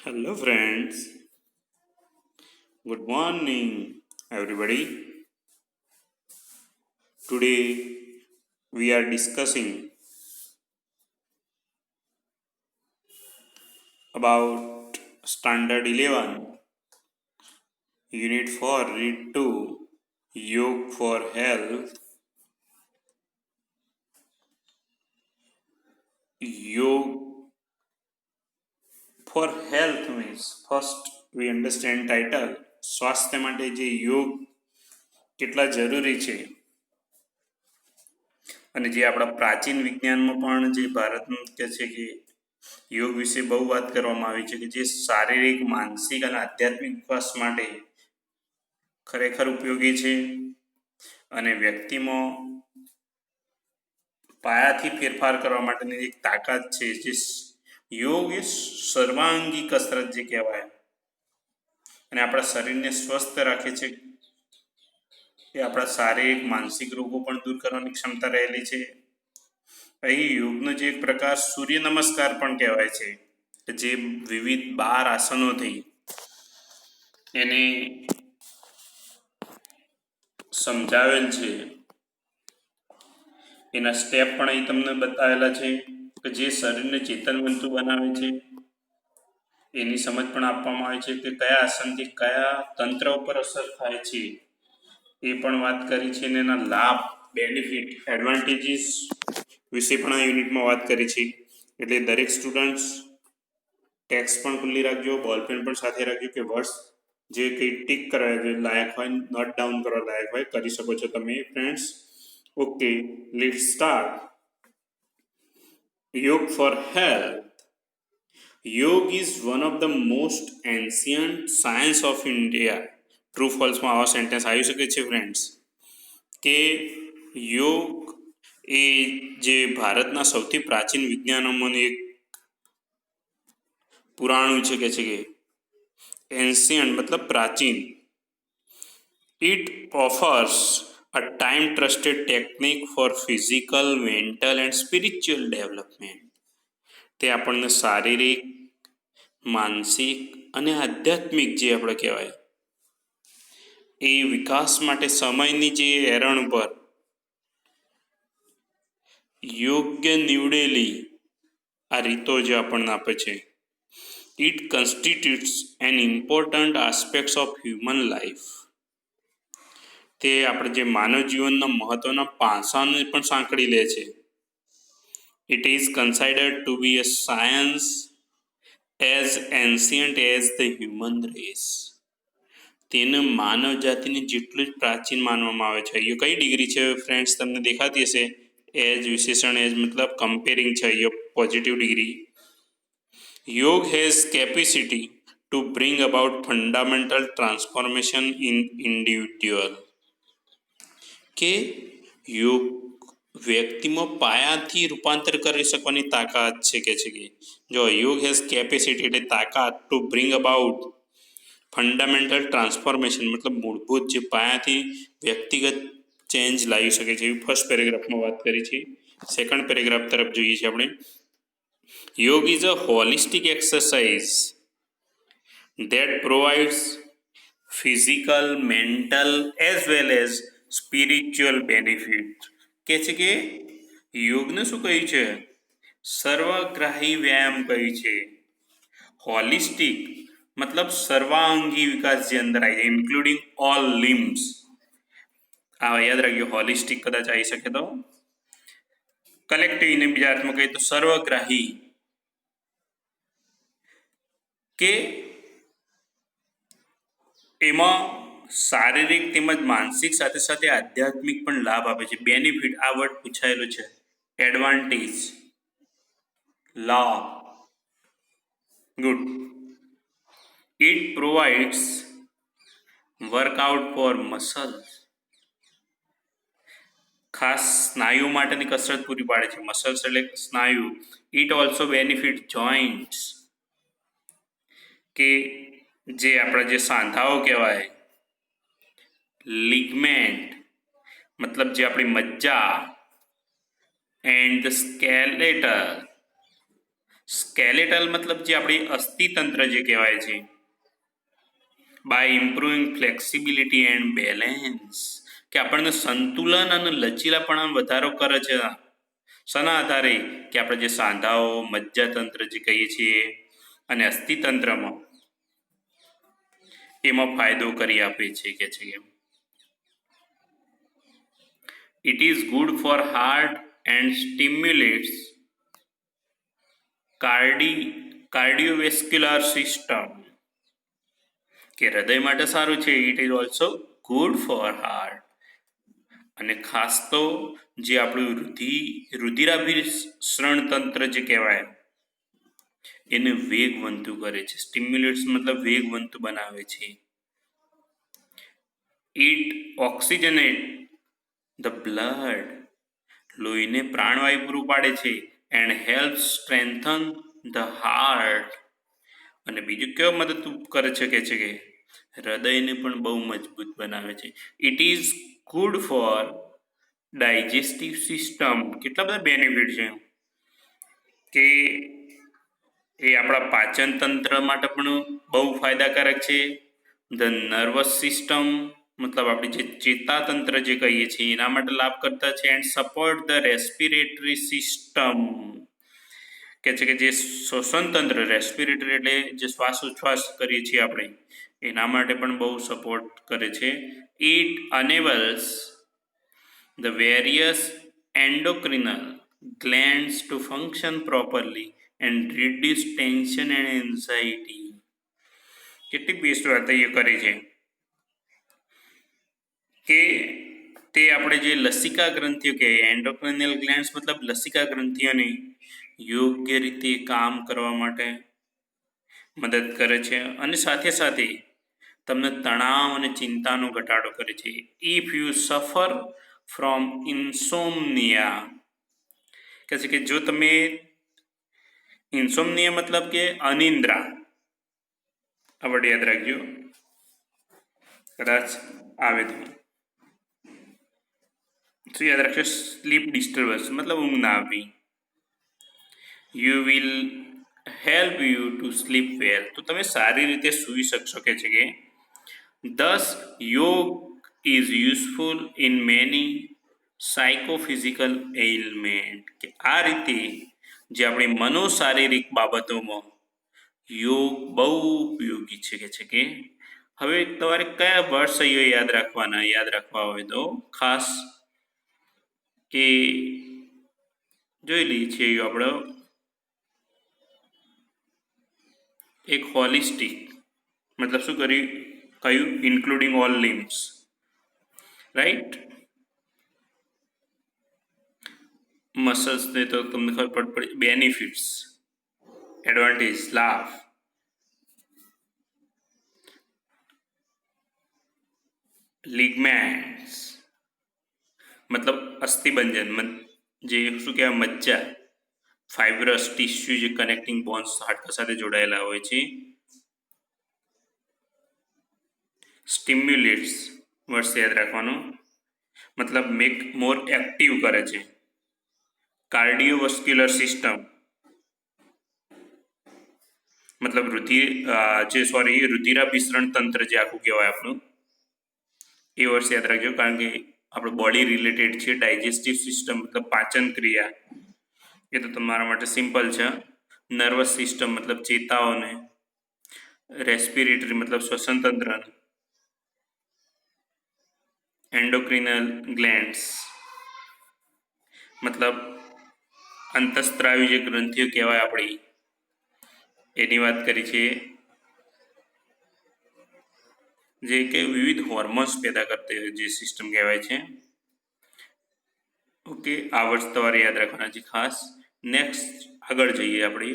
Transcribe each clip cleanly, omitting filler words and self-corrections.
Hello, friends. Good morning, everybody. Today we are discussing about Standard 11, Unit 4, Read 2, Yoga for Health. Yoga for Health means first we understand title. સ્વાસ્થ્ય માટે જે યોગ કેટલા જરૂરી છે અને જે આપણા પ્રાચીન વિજ્ઞાનમાં પણ જે ભારતનું કહે છે કે યોગ વિશે બહુ વાત કરવામાં આવી છે કે જે શારીરિક માનસિક અને આધ્યાત્મિક વિકાસ માટે ખરેખર ઉપયોગી છે અને વ્યક્તિમાં પાયાથી ફેરફાર કરવા માટેની એક તાકાત છે જે યોગ એ સર્વાંગી કસરત જે કહેવાય અને આપણા શરીરને સ્વસ્થ રાખે છે એ આપણા શારીરિક માનસિક રોગો પણ દૂર કરવાની ક્ષમતા રહેલી છે અહીં યોગનો જે એક પ્રકાર સૂર્ય નમસ્કાર પણ કહેવાય છે જે વિવિધ 12 આસનોથી એને સમજાવેલ છે એના સ્ટેપ પણ અહીં તમને બતાવેલા છે કે જે શરીરને ચેતનવંતું બનાવે છે એની સમજ પણ આપવામાં આવે છે કે કયા આસનથી કયા તંત્ર ઉપર અસર થાય છે એ પણ વાત કરી છે અને એના લાભ બેનિફિટ એડવાન્ટેજીસ વિશે પણ આ યુનિટમાં વાત કરી છે એટલે દરેક સ્ટુડન્ટ્સ ટેક્સ્ટ પણ ખુલ્લી રાખજો બોલપેન પણ સાથે રાખજો કે વર્ડ્સ જે કંઈ ટીક કરવા લાયક હોય નોટ ડાઉન કરવા લાયક હોય કરી શકો છો તમે friends okay let's start yoga for health yoga is one of the most ancient science of India true ફોલ્સમાં આવા સેન્ટેન્સ આવી શકે છે ફ્રેન્ડ્સ કે યોગ એ જે ભારતના સૌથી પ્રાચીન વિજ્ઞાનોમાંનું એક પુરાણું છે કે એન્શિયન્ટ મતલબ પ્રાચીન it offers a time trusted technique for physical mental and spiritual development તે આપણને શારીરિક માનસિક અને આધ્યાત્મિક જે આપણે કહેવાય એ વિકાસ માટે સમયની જે એરણ પર યોગ્ય નીવડેલી આ રીતો જે આપણને આપે છે it constitutes an important aspects of human life તે આપણે જે માનવ જીવનના મહત્વના પાસાને પણ સાંકળી લે છે it is considered to be a science as ancient as the human race તેને માનવ જાતિની જેટલું જ પ્રાચીન માનવામાં આવે છે એ કઈ ડિગ્રી છે ફ્રેન્ડ્સ તમને દેખાતી હશે એજ વિશેષણ એજ મતલબ કમ્પેરિંગ છે એ પોઝિટિવ ડિગ્રી યોગ has capacity to bring about fundamental transformation in individual કે યોગ વ્યક્તિમાં પાયાથી રૂપાંતર કરી શકવાની તાકાત છે કે જો યોગ હેઝ કેપેસિટી એટલે તાકાત to bring about fundamental transformation મતલબ મૂળભૂત જે પાયાથી વ્યક્તિગત ચેન્જ લાવી શકે છે એવી ફર્સ્ટ પેરેગ્રાફમાં વાત કરી છે સેકન્ડ પેરેગ્રાફ તરફ જોઈએ છીએ આપણે યોગ is a holistic exercise that provides physical, mental as well as spiritual benefit કે છે કે યોગને શું કહ્યું છે સર્વગ્રાહી વ્યાયામ કહ્યું છે હોલિસ્ટિક મતલબ સર્વાંગી વિકાસ જે અંદર આવી જાય ઇન્ક્લુડિંગ ઓલ લિમ્સ આ યાદ રાખજો હોલિસ્ટિક કદાચ આવી શકે તો કલેક્ટિવ ને બીજા અર્થમાં કહીએ તો સર્વગ્રાહી કે એમાં શારીરિક તેમજ માનસિક સાથે સાથે આધ્યાત્મિક પણ લાભ આપે છે બેનિફિટ આ વર્ડ પૂછાયેલો છે એડવાન્ટેજ લાભ good it provides workout for muscles ખાસ સ્નાયુ માટેની કસરત પૂરી પાડે છે મસલ્સ એટલે સ્નાયુ ઇટ ઓલ્સો બેનિફિટ જોઇન્ટ્સ કે જે આપણા જે સાંધાઓ કહેવાય લિગમેન્ટ મતલબ જે આપણી મજ્જા એન્ડ ધ સ્કેલેટલ સ્કેલેટલ મતલબ જે આપણી અસ્થિતંત્ર જે કહેવાય છે. By improving flexibility and balance, કે આપણને સંતુલન અને લચીલાપણામાં વધારો કરે છે. શના આધારે? કે આપણે જે સાંધાઓ, મજ્જાતંત્ર જે કહીએ છીએ અને અસ્થિતંત્રમાં એમાં ફાયદો કરી આપે છે કે છે. It is good for heart and stimulates cardiovascular system, કે હૃદય માટે સારું છે. It is also good for heart. અને ખાસ તો જે આપણું રુધિરાભિસરણ તંત્ર જે કહેવાય એને વેગવંતું કરે છે. સ્ટિમ્યુલેટ્સ મતલબ વેગવંતું બનાવે છે. ઇટ ઓક્સિજનેટ ધ બ્લડ, લોહીને પ્રાણવાયુ પૂરું પાડે છે. And help strengthen the heart, અને બીજું કેવો મદદ કરે છે કે હૃદયને પણ બહુ મજબૂત બનાવે છે. It is good four digestive system. કેટલા બધા બેનિફિટ છે કે એ આપણા પાચન તંત્ર માટે પણ બહુ ફાયદાકારક છે. ધ નર્વસ સિસ્ટમ મતલબ આપણી જે ચેતાતંત્ર જે કહીએ છીએ એના માટે લાભ કરતા છે. And support the respiratory system, કે છે કે જે શ્વસન તંત્ર, રેસ્પિરેટરી એટલે જે શ્વાસોચ્છ્વાસ કરીએ છીએ આપણે એના માટે પણ બહુ સપોર્ટ કરે છે. It enables the various endocrinal glands to function properly and reduce tension and anxiety. કેટલી બેસ્ટ વાત એ કરી છે કે તે આપણે જે લસિકા ગ્રંથિઓ કે એન્ડોક્રિનલ ગ્લેન્ડ્સ મતલબ લસિકા ગ્રંથિઓને યોગ્ય રીતે કામ કરવા માટે મદદ કરે છે. અને સાથે સાથે તમને તણાવ અને ચિંતાનો ઘટાડો કરે છે. ઇફ યુ સફર ફ્રોમ ઇન્સોમનિયા, કહે છે કે જો તમે ઇન્સોમનિયા મતલબ કે અનિદ્રા, આ વર્ડ યાદ રાખજો કદાચ આવે તો. શું યાદ રાખશો? સ્લીપ ડિસ્ટર્બન્સ મતલબ ઊંઘ ના આવવી. You will help you to sleep well, તો તમે સારી રીતે સૂઈ શકશો કે છે કે. ધસ યોગ ઇઝ યુઝફુલ ઇન મેની સાયકોફિઝિકલ એઇલમેન્ટ, કે આ રીતે જે આપણી મનોશારીરિક બાબતોમાં યોગ બહુ ઉપયોગી છે કે છે કે. હવે તમારે કયા વર્ડ સહીઓ યાદ રાખવા હોય તો ખાસ કે જોઈ લઈએ છીએ આપણે. એક હોલિસ્ટિક મતલબ શું કયું? Including all limbs, right. મસલ્સને તો તમને ખબર પડી. બેનિફિટ્સ, એડવાન્ટેજ, લાભ. લિગમેન્ટ્સ મતલબ અસ્થિબંજન, જે શું કહેવાય મજ્જા, ફાઇબ્રસ ટિશ્યુ જે કનેક્ટિંગ બોન્સ હાડકા સાથે જોડાયેલા હોય છે. સ્ટિમ્યુલેટ્સ વર્ડ યાદ રાખવાનું મતલબ મેક મોર એક્ટિવ કરે છે. કાર્ડિયોવસ્ક્યુલર સિસ્ટમ મતલબ રુધિરાભિસરણ તંત્ર જે આખું કહેવાય આપણું, એ વર્ષ યાદ રાખજો કારણ કે આપણું બોડી રિલેટેડ છે. ડાયજેસ્ટિવ સિસ્ટમ મતલબ પાચન ક્રિયા, એ તો તમારા માટે સિમ્પલ છે. નર્વસ સિસ્ટમ મતલબ ચેતાઓને. રેસ્પિરેટરી મતલબ શ્વસન તંત્ર. એન્ડોક્રિનલ ગ્લેન્ડ્સ મતલબ અંતઃસ્ત્રાવી જે ગ્રંથિઓ કહેવાય આપણી એની વાત કરી છે, જે કે વિવિધ હોર્મોન્સ પેદા કરતી હોય જે સિસ્ટમ કહેવાય છે. ઓકે, આ વર્ષ તમારે યાદ રાખવાના છે ખાસ. નેક્સ્ટ આગળ જઈએ આપણે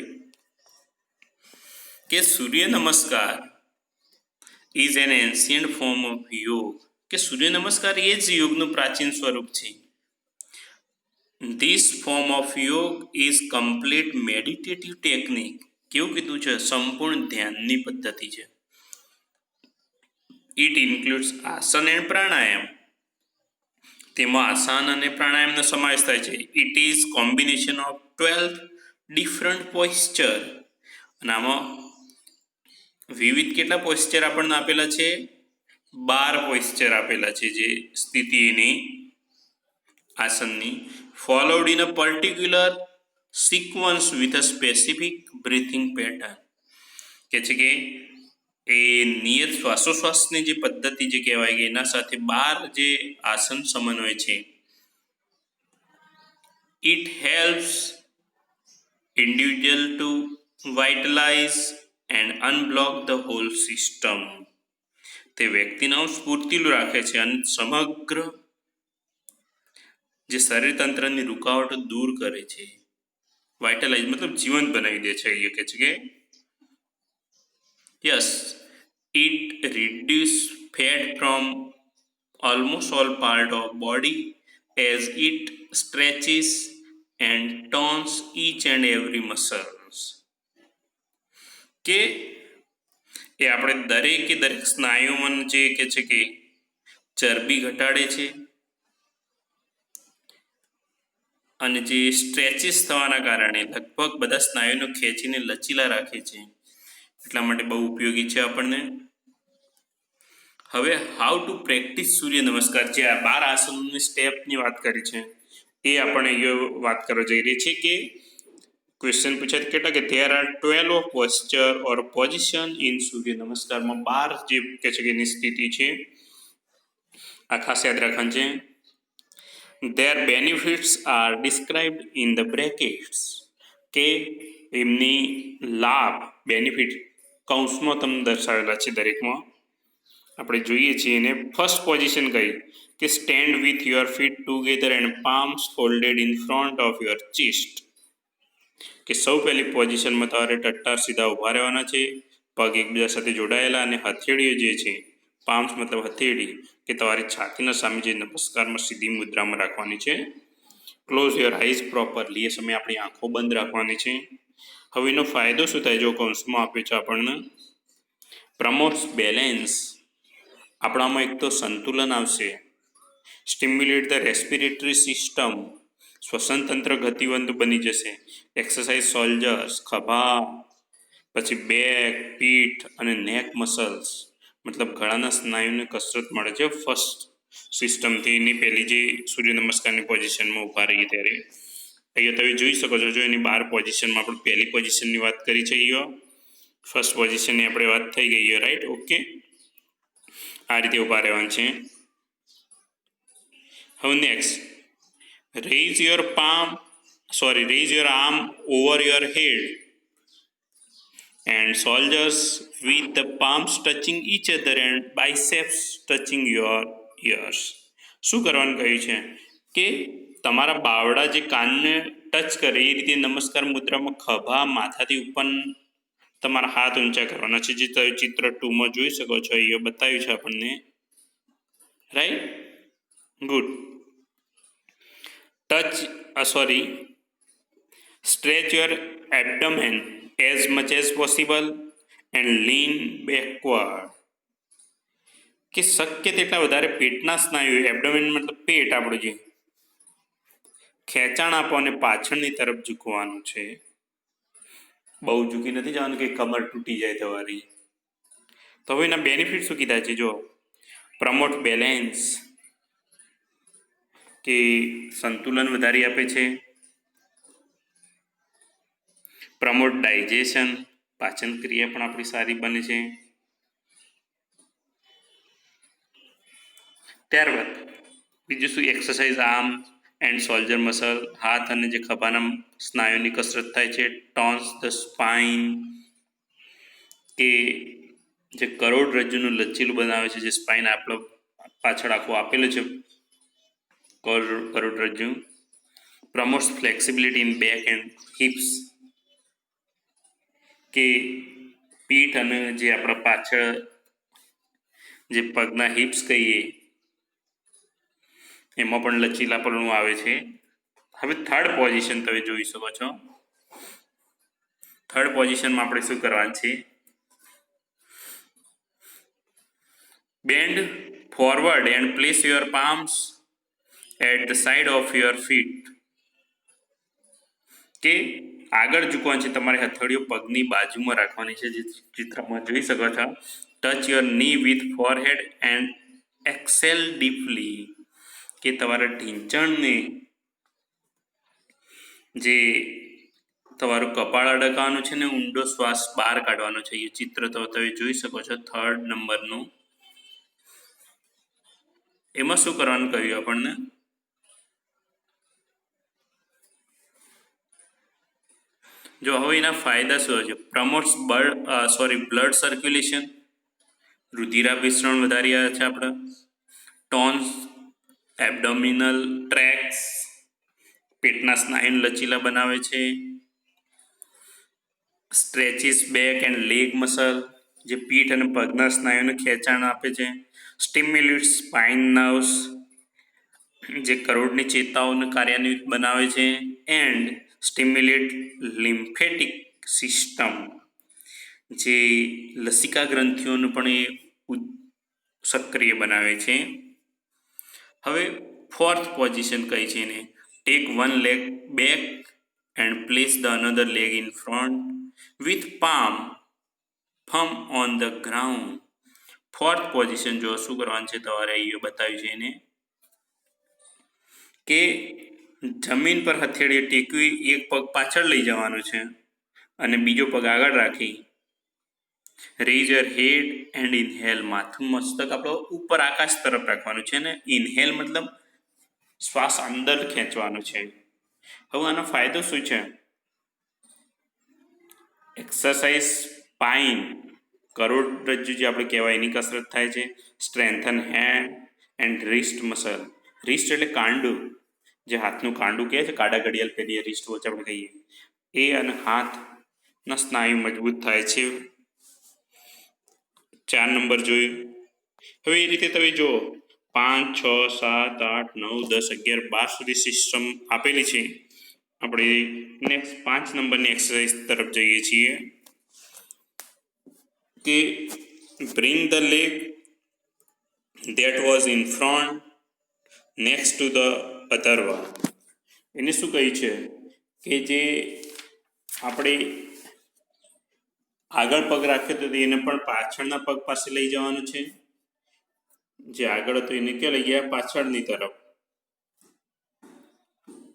કે સૂર્ય નમસ્કાર is an ancient form of યોગ, કે સૂર્ય નમસ્કાર એ જ યોગનું પ્રાચીન સ્વરૂપ છે. ધીસ ફોર્મ ઓફ યોગ ઇઝ કમ્પ્લીટ મેડિટેટિવ ટેકનિક. કેવું કીધું છે? સંપૂર્ણ ધ્યાનની પદ્ધતિ છે. ઇટ ઇન્ક્લુડ્સ આસન એન્ડ પ્રાણાયામ, તેમાં આસન અને પ્રાણાયામનો સમાવેશ થાય છે. It is combination of 12 different posture, અને આમાં વિવિધ કેટલા પોસ્ચર આપણને આપેલા છે? 12 પોસ્ચર આપેલા છે, જે સ્થિતિ એની આસનની. Followed in a particular sequence with a specific breathing pattern, કે છે કે એ નિયત શ્વાસોશ્વાસની જે પદ્ધતિ જે કહેવાય કે એના સાથે 12 જે આસન સમન્વય છે. It helps individual to vitalize and unblock the whole system. તે વ્યક્તિને સ્ફૂર્તિલું રાખે છે અને સમગ્ર જે શરીર તંત્રની રૂકાવટો દૂર કરે છે. વાઇટલાઇઝ મતલબ જીવંત બનાવી દે છે. એ કહે છે કે yes, it reduce fat from almost all part of body as it stretches and tones each and every muscles. કે એ આપણે દરેક સ્નાયુમાં જે કે છે કે ચરબી ઘટાડે છે અને જે સ્ટ્રેચિસ થવાના કારણે લગભગ બધા સ્નાયુને ખેંચીને લચીલા રાખે છે, એટલા માટે બહુ ઉપયોગી છે આપણને. હવે હાઉ ટુ પ્રેક્ટિસ સૂર્ય નમસ્કાર, જે આ 12 આસનોની સ્ટેપની વાત કરી છે એ આપણે વાત કરવા જઈ રહી છે. કે ક્વેશ્ચન પૂછાય કેટલા કે there are 12 posture or position in સૂર્ય નમસ્કારમાં 12 જે કે છે કે એની સ્થિતિ છે, આ ખાસ યાદ રાખવાનું છે. Their benefits are described in the brackets, કે એમની લાભ બેનિફિટ કૌંસમાં તમને દર્શાવેલા છે દરેકમાં. આપણે જોઈએ છીએ એને. ફર્સ્ટ પોઝિશન કઈ કે stand with your feet together and palms folded in front of your chest, કે સૌ પહેલી પોઝિશનમાં તમારે ટટ્ટાર સીધા ઊભા રહેવાના છે, પગ એકબીજા સાથે જોડાયેલા, અને હથેળીઓ જે છે પામ્સ મતલબ હથેળી કે તમારી છાતીના સામે જે નમસ્કારમાં સીધી મુદ્રામાં રાખવાની છે. ક્લોઝ યોર આઈઝ પ્રોપરલી, એ સમયે આપણી આંખો બંધ રાખવાની છે. હવે એનો ફાયદો શું થાય જો કૌંસમાં આપ્યો છે આપણને? પ્રમોટ્સ બેલેન્સ, આપણામાં એક તો સંતુલન આવશે. સ્ટિમ્યુલેટ ધ રેસ્પિરેટરી સિસ્ટમ, શ્વસન તંત્ર ગતિવંત બની જશે. એક્સરસાઇઝ શોલ્જર્સ, ખભા, પછી બેક, પીઠ અને નેક મસલ્સ, મતલબ ગળાના સ્નાયુને કસરત મળે છે ફર્સ્ટ સિસ્ટમથી. એની પહેલી જે સૂર્ય નમસ્કારની પોઝિશનમાં ઊભા રહીએ ત્યારે અહીંયા તમે જોઈ શકો છો. જો એની 12 પોઝિશનમાં આપણે પહેલી પોઝિશનની વાત કરી છે, અહીંયા ફર્સ્ટ પોઝિશનની આપણે વાત થઈ ગઈ, રાઈટ? ઓકે, આ રીતે ઊભા રહેવાનું છે. હવે next, raise your arm over your head and shoulders with the palms touching each other and biceps touching your ears. શું કરવાનું કહ્યું છે કે તમારા બાવડા જે કાનને ટચ કરે એ રીતે નમસ્કાર મુદ્રામાં ખભા માથાથી ઉપર તમારા હાથ ઊંચા કરવાના છે, જે તમે ચિત્ર 2માં જોઈ શકો છો. એ બતાવ્યું છે આપણને, right? Good. Stretch your abdomen as much as possible and lean backward, કે શક્ય તેટલા વધારે પેટના સ્નાયુ, એબડોમેન મતલબ પેટ આપણું, જે ખેંચાણ આપો અને પાછળની તરફ ઝૂકવાનું છે. બહુ ઝૂકી નથી જવાનું કે કમર તૂટી જાય તમારી. તો હવે એના બેનિફિટ શું કીધા છે જો? પ્રમોટ બેલેન્સ, કે સંતુલન વધારી આપે છે. પ્રમોટ ડાયજેશન, પાચન ક્રિયા પણ આપણી સારી બને છે. ત્યારબાદ બીજું શું? એક્સરસાઇઝ આર્મ એન્ડ શોલ્જર મસલ, હાથ અને જે ખભાના સ્નાયુની કસરત થાય છે. ટોન્સ ધ સ્પાઇન, કે જે કરોડરજ્જુનું લચીલું બનાવે છે, જે સ્પાઇન આપણો પાછળ આખું આપેલું છે કરોડરજ્જુ. Promotes flexibility in back and hips, કે પીઠ અને જે આપણા પાછળ જે પગના હિપ્સ કહીએ એમાં પણ લચીલાપણું આવે છે. હવે થર્ડ પોઝિશન તમે જોઈ શકો છો. થર્ડ પોઝિશનમાં આપણે શું કરવાનું છે? Bend forward and place your palms at the side of your feet, કે આગળ ઝૂકવાનું છે, તમારે હથેળીઓ પગની બાજુમાં રાખવાની છે, જે ચિત્રમાં જોઈ શકો છો. Touch your knee with forehead and exhale deeply, કે તમારા ઢીંચણને જે તમારું કપાળ અડકવાનું છે ને ઊંડો શ્વાસ બહાર કાઢવાનો છે. એ ચિત્ર તો તમે જોઈ શકો છો 3rd નંબરનું. એમાં શું કરવાનું કહ્યું આપણને? જો હવે એના ફાયદા શું છે? પ્રમોટ્સ બ્લડ સર્ક્યુલેશન, રુધિરાભિસરણ વધારી રહ્યા છે આપણે. ટોન્સ એબડોમિનલ ટ્રેક્સ, પેટના સ્નાયુ લચીલા બનાવે છે. સ્ટ્રેચિસ બેક એન્ડ લેગ મસલ, જે પીઠ અને પગના સ્નાયુને ખેંચાણ આપે છે. સ્ટિમ્યુલેટ્સ સ્પાઇન નર્વ્સ, જે કરોડની ચેતાઓને કાર્યાન્વિત બનાવે છે. એન્ડ સ્ટિમ્યુલેટ લિમ્ફેટિક સિસ્ટમ, જે લસિકા ગ્રંથિઓને પણ એ સક્રિય બનાવે છે. હવે 4th પોઝિશન કઈ છે એને? Take one leg back and place the another leg in front with thumb on the ground. 4th position જો શું કરવાનું છે તમારે અહીંયા બતાવ્યું છે એને, કે જમીન પર હથેળીએ ટેકવી, એક પગ પાછળ લઈ જવાનો છે અને બીજો પગ આગળ રાખી rays your head and inhale, માથું મસ્તક આપણો ઉપર આકાશ તરફ રાખવાનું છે ને ઇનહેલ મતલબ શ્વાસ અંદર ખેંચવાનો છે. હવે આનો ફાયદો શું છે? એક્સરસાઇઝ સ્પાઇન, કરોડરજ્જુ જે આપણે કહેવાય એની કસરત થાય છે. Strengthen hand and wrist muscle, wrist એટલે કાંડું, જે હાથનું કાંડું કહે છે, કાડા ઘડિયાળ પહેરીએ રિસ્ટ વોચ આપણે કહીએ એ, અને હાથના સ્નાયુ મજબૂત થાય છે. 4 નંબર જોયું. હવે એ રીતે તમે જુઓ 5, 6, 7, 8, 9, 10, 11, 12 સુધી સિસ્ટમ આપેલી છે. આપણે નેક્સ્ટ 5 નંબરની એક્સરસાઇઝ તરફ જઈએ છીએ, કે bring the leg that was in front next to the other one. એને શું કહ્યું છે કે જે આપણે આગળ પગ રાખ્યો તો એને પણ પાછળના પગ પાસે લઈ જવાનું છે. જે આગળ હતો એને ક્યાં લઈ ગયા? પાછળની તરફ.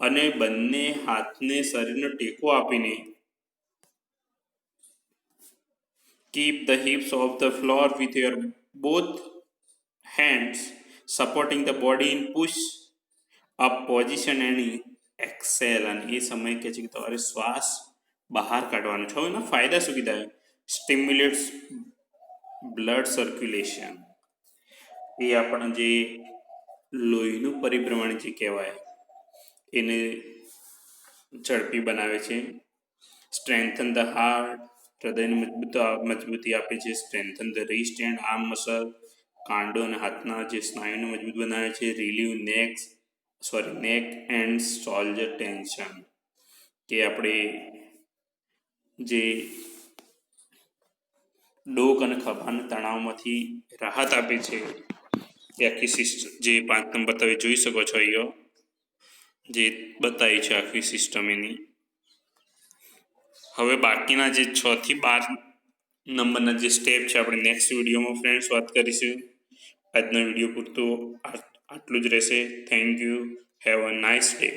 અને બંને હાથને શરીરનો ટેકો આપીને keep the hips off the floor with your both hands supporting the body in push up position and exhale. અને એ સમય કહે છે કે તમારે શ્વાસ બહાર કાઢવાનો છે. હવે એના ફાયદા શું કીધા? સ્ટિમ્યુલેટ્સ બ્લડ સર્ક્યુલેશન, એ આપણા જે લોહીનું પરિભ્રમણ જે કહેવાય એને ઝડપી બનાવે છે. સ્ટ્રેન્થન ધ હાર્ટ, હૃદયને મજબૂતી આપે છે. Strengthen the wrist and arm muscle, કાંડો અને હાથના જે સ્નાયુને મજબૂત બનાવે છે. રિલીવ નેક એન્ડ શોલ્ડર ટેન્શન, કે આપણે જે ડોક અને ખભાના તણાવમાંથી રાહત આપે છે. એ આખી સિસ્ટમ જે 5 નંબર તમે જોઈ શકો છો અહીંયા જે બતાવી છે આખી સિસ્ટમ એની. હવે બાકીના જે 6 થી 12 નંબરના જે સ્ટેપ છે આપણે નેક્સ્ટ વિડીયોમાં ફ્રેન્ડ્સ વાત કરીશું. આજના વિડીયો પૂરતું આટલું જ રહેશે. Thank you. Have a nice day.